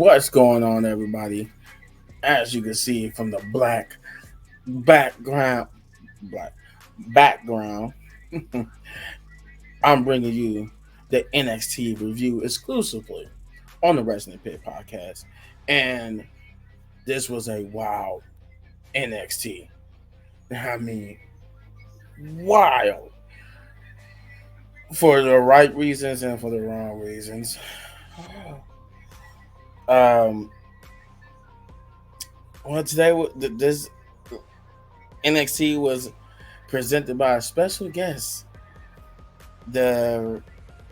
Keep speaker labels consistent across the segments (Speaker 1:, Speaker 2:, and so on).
Speaker 1: What's going on, everybody? As you can see from the background, black background, I'm bringing you the NXT review exclusively on the Wrestling Pit podcast, and this was a wild NXT. I mean, wild for the right reasons and for the wrong reasons. Um, well, today this NXT was presented by a special guest, the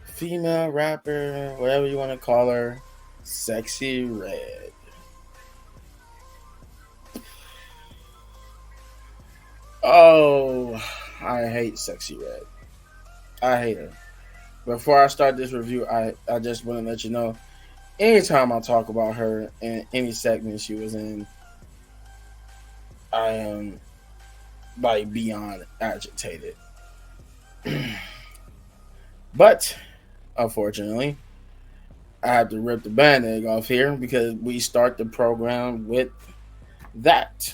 Speaker 1: female rapper, whatever you want to call her, Sexy Red. Oh, I hate Sexy Red. I hate her. Before I start this review, I just want to let you know, anytime I talk about her in any segment she was in, I am like beyond agitated. But unfortunately, I have to rip the band-aid off here because we start the program with that.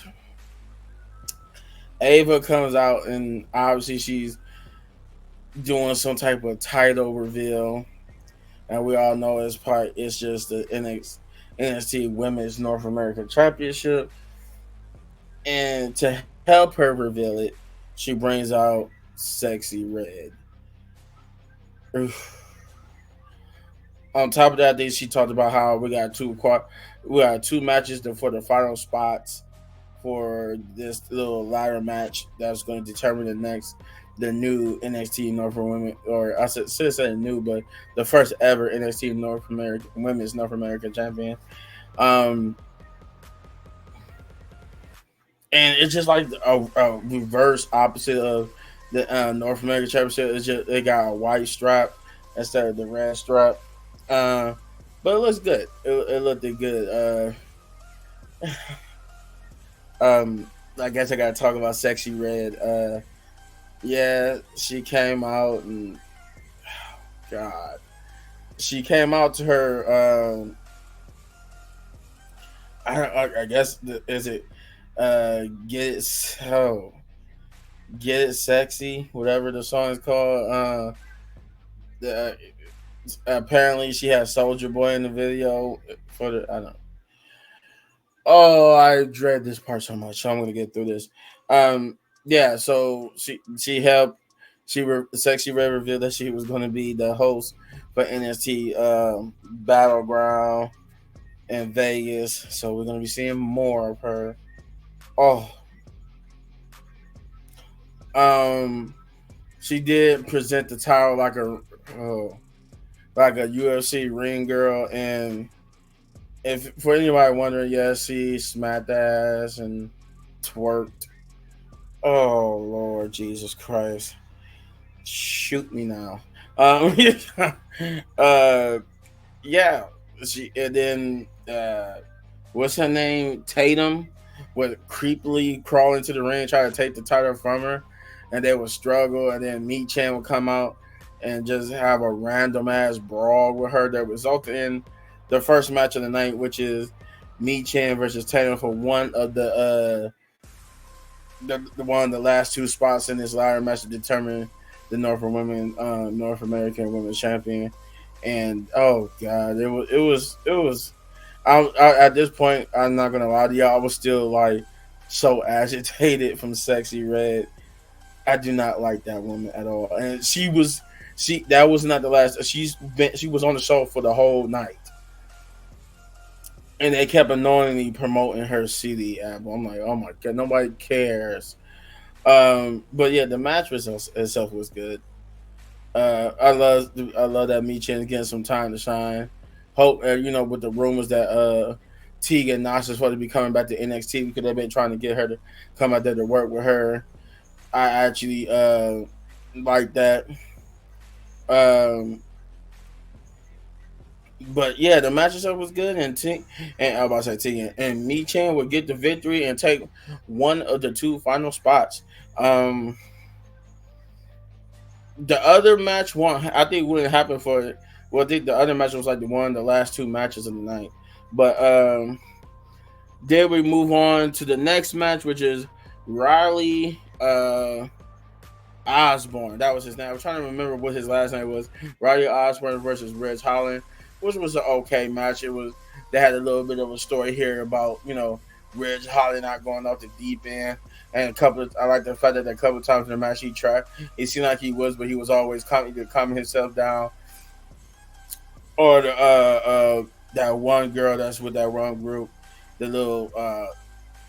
Speaker 1: Ava comes out and obviously she's doing some type of title reveal, and we all know it's just the NXT Women's North American Championship. And to help her reveal it, she brings out Sexy Red. On top of that, she talked about how we got two matches for the final spots for this little ladder match that's going to determine the new NXT North Women, or I should say new, but the first ever NXT Women's North American Champion. And it's just like a reverse opposite of the North American Championship. It's just they got a white strap instead of the red strap. But it looks good. It looked good. I guess I gotta talk about Sexy Red. Yeah, she came out and God, she came out to her. I guess is it get it sexy, whatever the song is called. Apparently she had Soldier Boy in the video for the. I don't. Oh, I dread this part so much. So I'm gonna get through this. Yeah. So she helped. Sexy Red revealed that she was going to be the host for NXT Battleground in Vegas. So we're going to be seeing more of her. Oh. She did present the title like a UFC ring girl, and if for anybody wondering, yes, she smacked ass and twerked. Oh Lord Jesus Christ. Shoot me now. Yeah. She and then what's her name? Tatum would creepily crawl into the ring, try to take the title from her, and they would struggle, and then Meat Chan would come out and just have a random ass brawl with her that resulted in the first match of the night, which is Meat Chan versus Tatum for one of the last two spots in this ladder match to determine the North American Women's Champion. And oh god, it was. I at this point, I'm not gonna lie to y'all, I was still like so agitated from Sexy Red. I do not like that woman at all, and that was not the last. She was on the show for the whole night, and they kept annoyingly promoting her CD album. I'm like, oh my god, nobody cares. But yeah, the match itself was good. I love that Meat Chan getting some time to shine. Hope with the rumors that Tegan Nox is supposed to be coming back to NXT because they've been trying to get her to come out there to work with her. I actually like that. But yeah, the match itself was good, and I was about to say Tegan and Meat Chan would get the victory and take one of the two final spots. The other match I think wouldn't happen for it. Well, I think the other match was like the last two matches of the night. But then we move on to the next match, which is Riley Osborne. That was his name. I'm trying to remember what his last name was. Riley Osborne versus Ridge Holland, which was an okay match. It was they had a little bit of a story here about Ridge Holland not going off the deep end, and I like the fact that a couple times in the match he tried. It seemed like he was, but he was always calming himself down. Or the that one girl that's with that one group, the little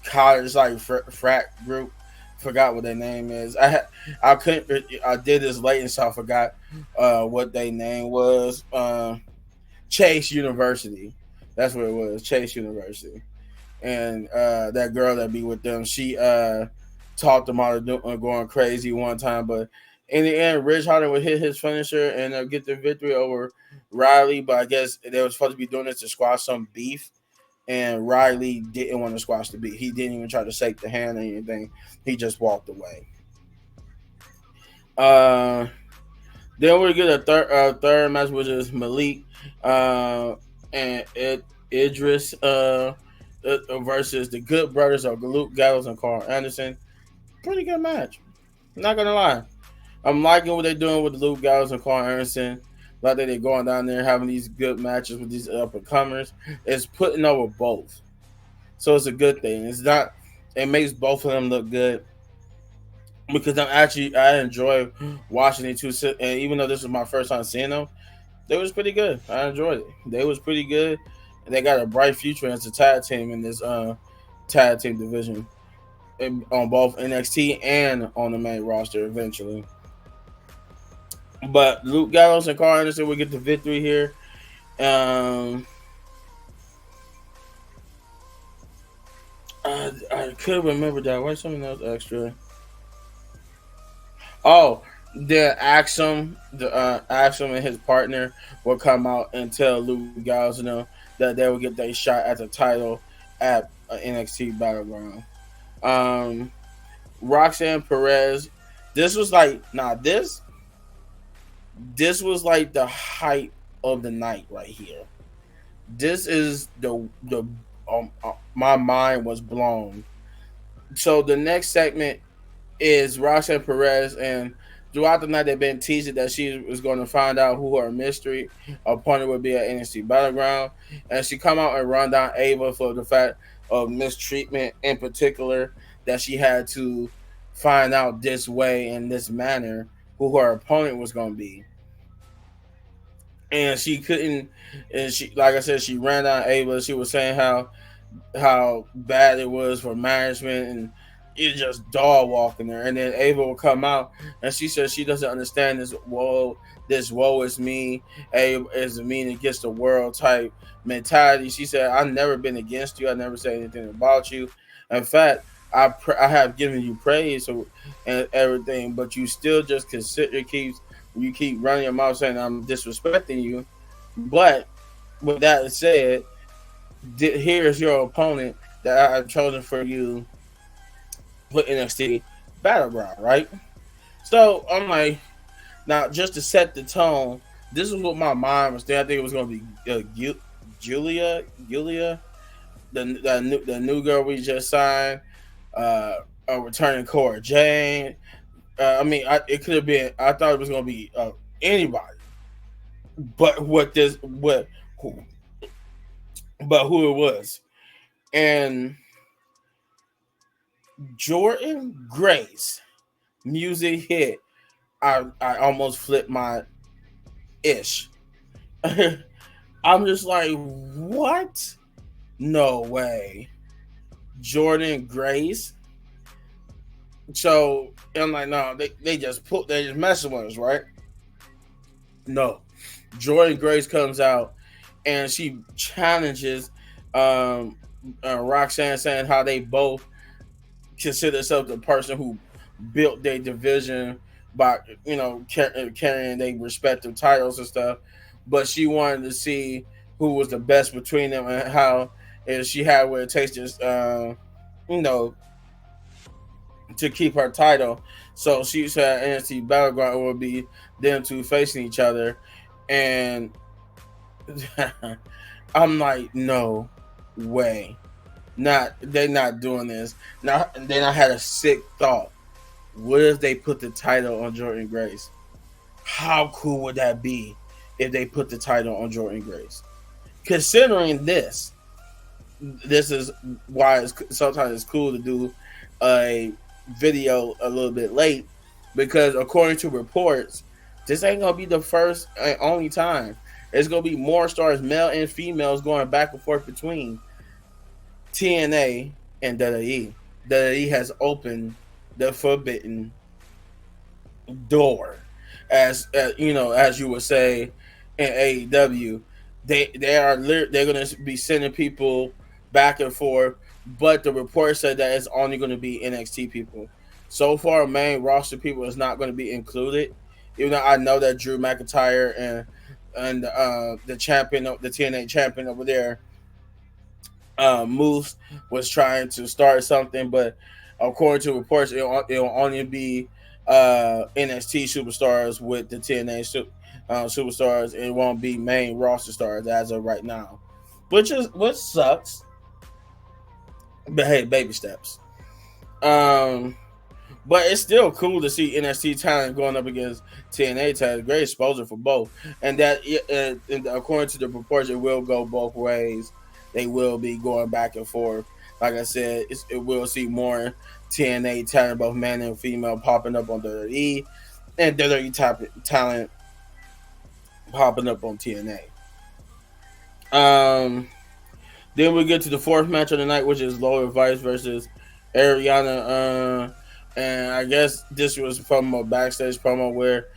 Speaker 1: college like frat group. Forgot what their name is. I couldn't. I did this late, and so I forgot what their name was. Chase University. That's what it was. Chase University. And that girl that be with them, she taught them all to going crazy one time. But in the end, Ridge Holland would hit his finisher and get the victory over Riley. But I guess they were supposed to be doing this to squash some beef. And Riley didn't want to squash the beef. He didn't even try to shake the hand or anything. He just walked away. Then we get a third match, which is Malik and Idris versus the Good Brothers of Luke Gallows and Carl Anderson. Pretty good match. Not gonna lie, I'm liking what they're doing with Luke Gallows and Carl Anderson. Like that they're going down there having these good matches with these up and comers. It's putting over both, so it's a good thing. It's not. It makes both of them look good because I enjoy watching it too. And even though this was my first time seeing them, they was pretty good. I enjoyed it. They was pretty good. And they got a bright future as a tag team in this tag team division on both NXT and on the main roster eventually. But Luke Gallows and Carl Anderson will get the victory here. I could remember that. What's something else extra? Oh, Axum and his partner will come out and tell Luke Gallows that they will get their shot at the title at NXT Battleground. Roxanne Perez. This was like this was like the height of the night right here. This is my mind was blown. So the next segment is Roxanne Perez, and throughout the night they've been teasing that she was going to find out who her mystery opponent would be at NXT Battleground, and she come out and run down Ava for the fact of mistreatment in particular, that she had to find out this way in this manner who her opponent was going to be. And she couldn't, and she, like I said, she ran down Ava. She was saying how bad it was for management, and it just dog walking her. And then Ava will come out and she says she doesn't understand this woe is me, Ava is mean against the world type mentality. She said, I've never been against you, I never said anything about you. In fact, I have given you praise and everything, but you still just you keep running your mouth saying I'm disrespecting you. But with that said, here's your opponent that I've chosen for you for NXT Battleground, right? So I'm like, now just to set the tone, this is what my mind was thinking. I think it was going to be Julia, the new girl we just signed, a returning Cora Jane. It could have been. I thought it was going to be anybody, but who it was, and Jordan Grace music hit. I almost flipped my ish. I'm just like, what? No way, Jordan Grace. So I'm like, no, they just messing with us, right? No, Jordan Grace comes out and she challenges Roxanne, saying how they both consider themselves the person who built their division by carrying their respective titles and stuff. But she wanted to see who was the best between them and how she had what it takes to to keep her title. So she said NXT Battleground would be them two facing each other. And I'm like, no, way. They're not doing this. Now then I had a sick thought. What if they put the title on Jordan Grace? How cool would that be if they put the title on Jordan Grace? Considering this is why sometimes it's cool to do a video a little bit late, because according to reports, this ain't gonna be the first and only time. It's gonna be more stars, male and females, going back and forth between TNA and WWE. WWE has opened the forbidden door, as as you would say in AEW. They're going to be sending people back and forth, but the report said that it's only going to be NXT people. So far, main roster people is not going to be included. Even though I know that Drew McIntyre and the champion, the TNA champion over there, Moose, was trying to start something, but according to reports, it'll only be NXT superstars with the TNA superstars. It won't be main roster stars as of right now, which sucks. But hey, baby steps. But it's still cool to see NXT talent going up against TNA talent. Great exposure for both, and that and according to the reports, it will go both ways. They will be going back and forth. Like I said, it will see more TNA talent, both man and female, popping up on WWE, and WWE talent popping up on TNA. Then we get to the fourth match of the night, which is Lower Vice versus Ariana. And I guess this was from a backstage promo where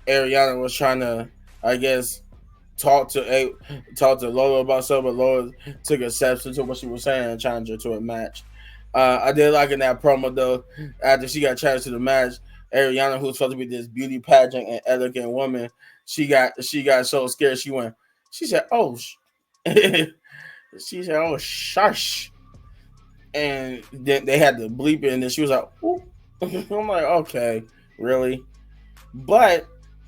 Speaker 1: Ariana was trying to, I guess, talk to Lola about something, but Lola took exception to what she was saying and challenged her to a match. I did like in that promo though, after she got challenged to the match, Ariana, who's supposed to be this beauty pageant and elegant woman, she got so scared she said, "Oh," she said, "Oh, shush," and then they had to bleep it, and then she was like, "Ooh." I'm like, okay, really? But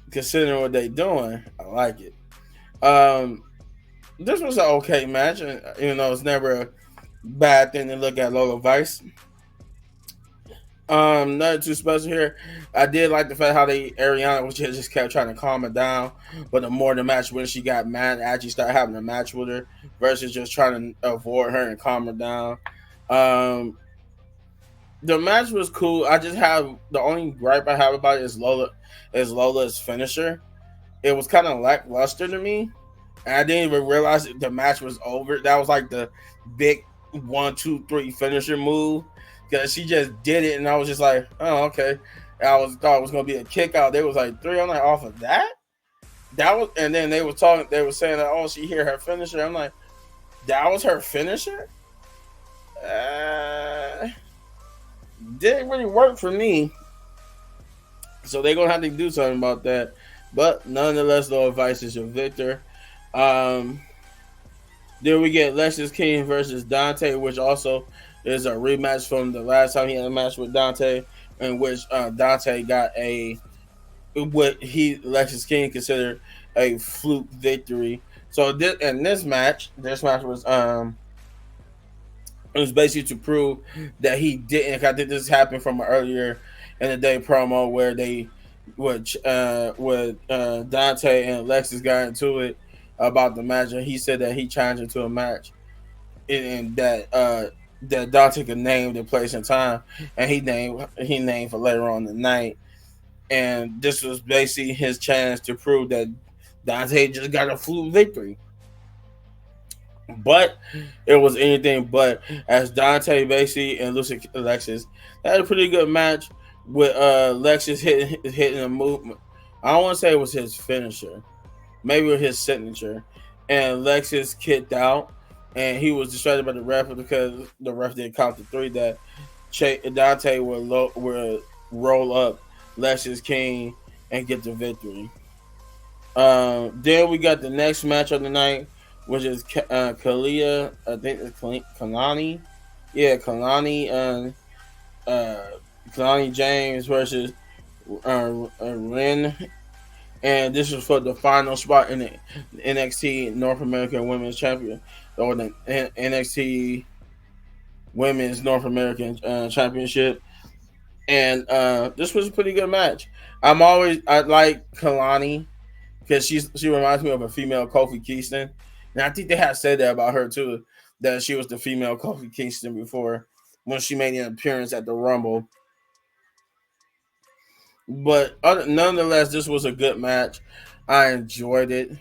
Speaker 1: considering what they doing, I like it. This was an okay match, and it's never a bad thing to look at Lola Vice. Nothing too special here. I did like the fact how Ariana was just kept trying to calm her down, but the more the match went, she got mad and actually started having a match with her versus just trying to avoid her and calm her down. The match was cool. I just have the only gripe I have about it is Lola's finisher. It was kind of lackluster to me, and I didn't even realize the match was over. That was like the big 1, 2, 3 finisher move, because she just did it, and I was just like, oh, okay. And thought it was gonna be a kick out. They was like 3. I'm like, off of that. That was, and then they were saying that, oh, she hit her finisher. I'm like, that was her finisher. Didn't really work for me, so they're gonna have to do something about that. But nonetheless, Lower Vice is your victor. Then we get Lexis King versus Dante, which also is a rematch from the last time he had a match with Dante, in which Dante got Lexis King considered a fluke victory. So this match was it was basically to prove that he didn't. I think this happened from an earlier in the day promo where Dante and Alexis got into it about the match, and he said that he challenged him to a match, and that Dante could name the place and time, and he named for later on in the night, and this was basically his chance to prove that Dante just got a fluke victory. But it was anything but, as Dante basically and Alexis had a pretty good match with Alexis hitting a movement. I don't want to say it was his finisher, maybe with his signature, and Alexis kicked out, and he was distracted by the ref because the ref didn't count to 3 that Dante would roll up Alexis King and get the victory. Then we got the next match of the night, which is Kalia, I think it's Kalani. Yeah, Kalani James versus Ren and this was for the final spot in the NXT North American Women's Champion or the NXT Women's North American Championship. And this was a pretty good match. I like Kalani because she reminds me of a female Kofi Kingston, and I think they had said that about her too, that she was the female Kofi Kingston before when she made an appearance at the Rumble. But nonetheless, this was a good match. I enjoyed it.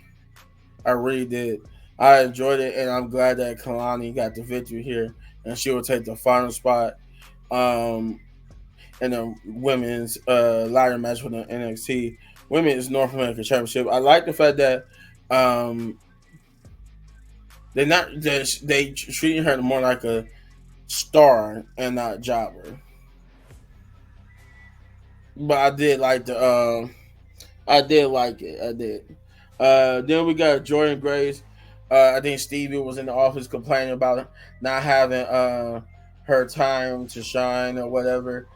Speaker 1: I really did. I enjoyed it, and I'm glad that Kalani got the victory here, and she will take the final spot um, in the women's ladder match for the NXT Women's North American Championship. I like the fact that um, they treating her more like a star and not jobber. But I did like it. I did. Then we got Jordan Grace. I think Stevie was in the office complaining about not having her time to shine or whatever,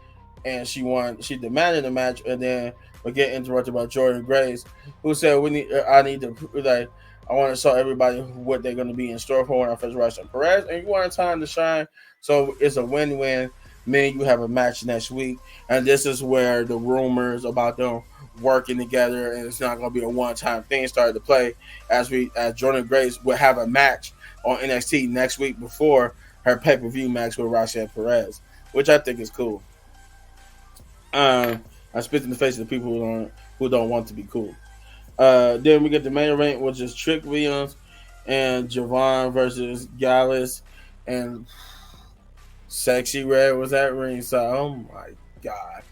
Speaker 1: and she won. She demanded a match, and then we get interrupted by Jordan Grace, who said, "We need. I need to like. I want to show everybody what they're going to be in store for when I first wrestle Perez, and you want time to shine. So it's a win-win. Me and you have a match next week, and this is where the rumors about them working together, and it's not going to be a one-time thing, started to play as Jordan Grace will have a match on NXT next week before her pay-per-view match with Roxanne Perez, which I think is cool. I spit in the face of the people who don't want to be cool. Then we get the main event, which is Trick Williams and Javon versus Gallus, and Sexy Red was at ringside. Oh my god,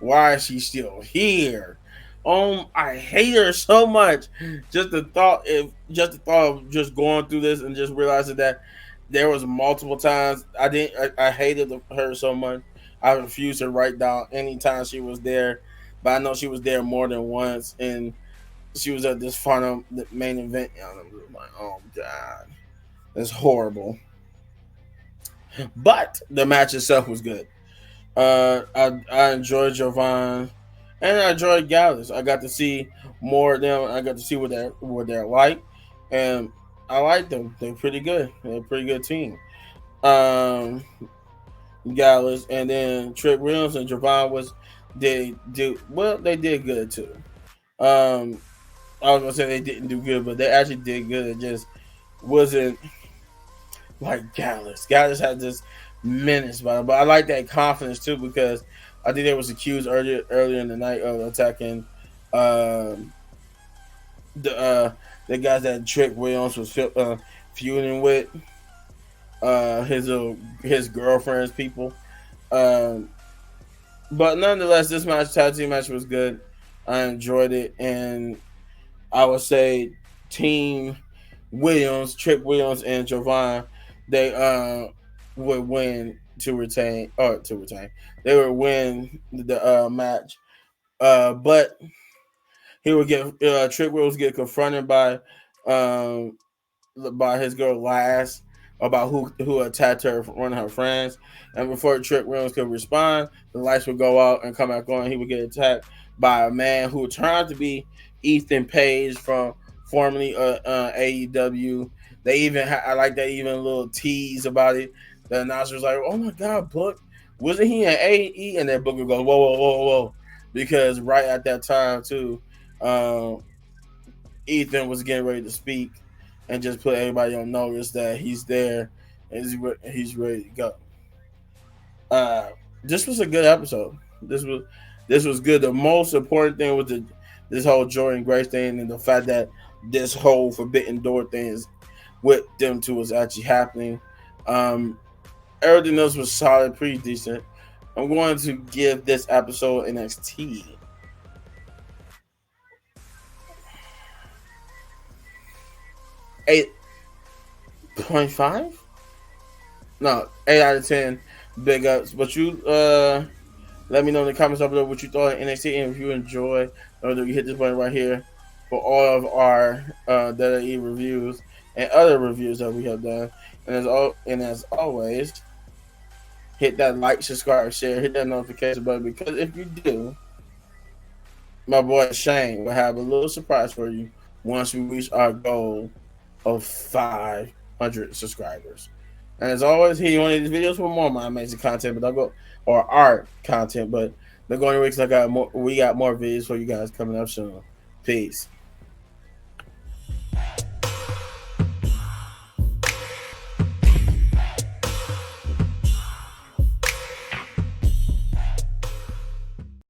Speaker 1: why is she still here? I hate her so much. Just the thought of just going through this and just realizing that there was multiple times I hated her so much. I refused to write down any time she was there, but I know she was there more than once, and she was at this final main event. And I'm like, oh god, that's horrible. But the match itself was good. I enjoyed Jovan, and I enjoyed Gallus. I got to see more of them. I got to see what they're like, and I like them. They're pretty good. They're a pretty good team. Um, Gallus, and then Trick Williams and Jovan they did good too. Um, I was gonna say they didn't do good, but they actually did good. It just wasn't like Gallus. Gallus had this menace, but I like that confidence too, because I think they was accused earlier in the night of attacking um, the guys that Trick Williams was feuding with his girlfriend's people. Um, but nonetheless, this tag team match was good. I enjoyed it, and I would say Team Williams, Trick Williams, and Jovan, they would win to retain. They would win the match. But he would get Trick Williams get confronted um, by his girl Lass about who attacked her, one of her friends, and before Trick Williams could respond, the lights would go out and come back on. He would get attacked by a man who turned out to be Ethan Page from formerly AEW. They even I like that even a little tease about it. The announcer was like, "Oh my God, Book, wasn't he in AE?" And then Booker goes, "Whoa, whoa, whoa, whoa," because right at that time too, Ethan was getting ready to speak and just put everybody on notice that he's there and he's ready to go. This was a good episode. This was good. The most important thing was this whole Jordan Grace thing, and the fact that this whole Forbidden Door thing is with them two is actually happening. Everything else was solid, pretty decent. I'm going to give this episode NXT 8.5. No, 8 out of 10. Big ups. But you let me know in the comments up below what you thought of NXT, and if you enjoy, know that you hit this button right here for all of our WWE reviews and other reviews that we have done. And as always, hit that like, subscribe, share, hit that notification button, because if you do, my boy Shane will have a little surprise for you once we reach our goal of 500 subscribers. And as always, he wanted these videos for more of my amazing content, but don't go or art content. But they're going to because we got more videos for you guys coming up soon. Peace.